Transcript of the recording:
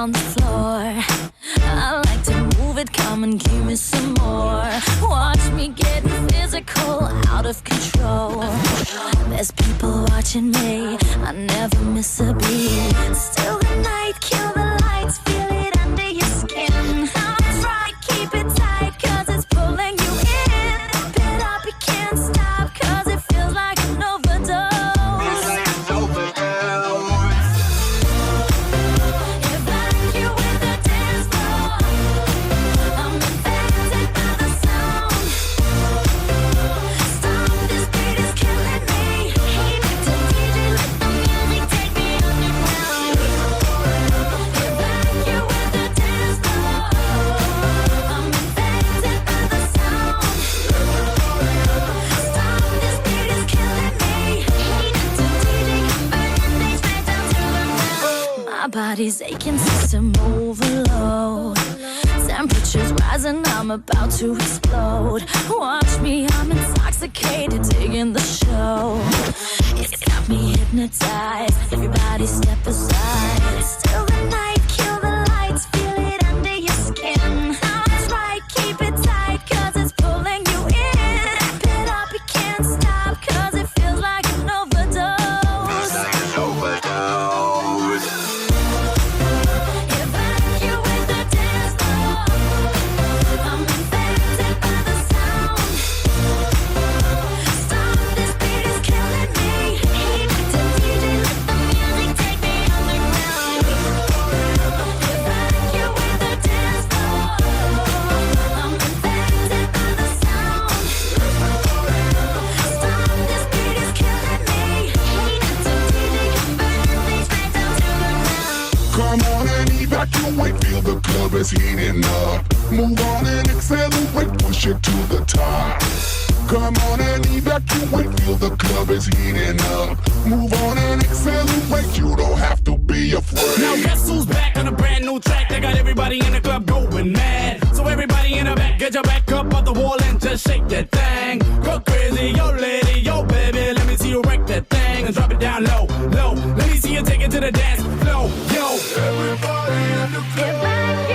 on the floor. I like to move it, come and give me some more. Watch me getting physical, out of control. There's people watching me, I never miss a beat. Still the night, kill the lights, feel it under your skin. That's right, keep it tight, cause it's pulling you in. Wrap it up, you can't stop, cause it feels like an overdose. If I like you with the dance floor, I'm infected by the sound. Stop, this beat is killing me. Hey, back to DJ, let the music take me underground. If I like you with the dance floor, I'm infected by the sound. Stop, this beat is killing me. Hey, back to DJ, burning things right down to the ground. My body's aching, system overload. Temperature's rising, I'm about to explode. Watch me, I'm intoxicated, digging the show. It's got me hypnotized, everybody step aside. Still the night, kill the lights, feel it under your skin. That's right, keep it tight, cause it's pulling you in. Wrap it up, you can't stop, cause it feels like an overdose. If I like you with the dance floor, I'm infected by the sound. Stop, this beat is killing me. Hey, back to DJ, let the music take me underground. If I like you with the dance floor, I'm infected by the sound. Stop, this beat is killing me. Hey, back to DJ, burning things right down to the ground. Come on and evacuate, feel the club is heating up. Move on and accelerate, push it to the top. Come on and evacuate, feel the club is heating up. Move on and accelerate, you don't have to be afraid. Now guess who's back on a brand new track? They got everybody in the club going mad. So everybody in the back, get your back up off the wall and just shake that thing. Go crazy, yo lady, yo baby, let me see you wreck that thing and drop it down low, low. Let me see you take it to the dance floor, yo. Everybody in the club. If I like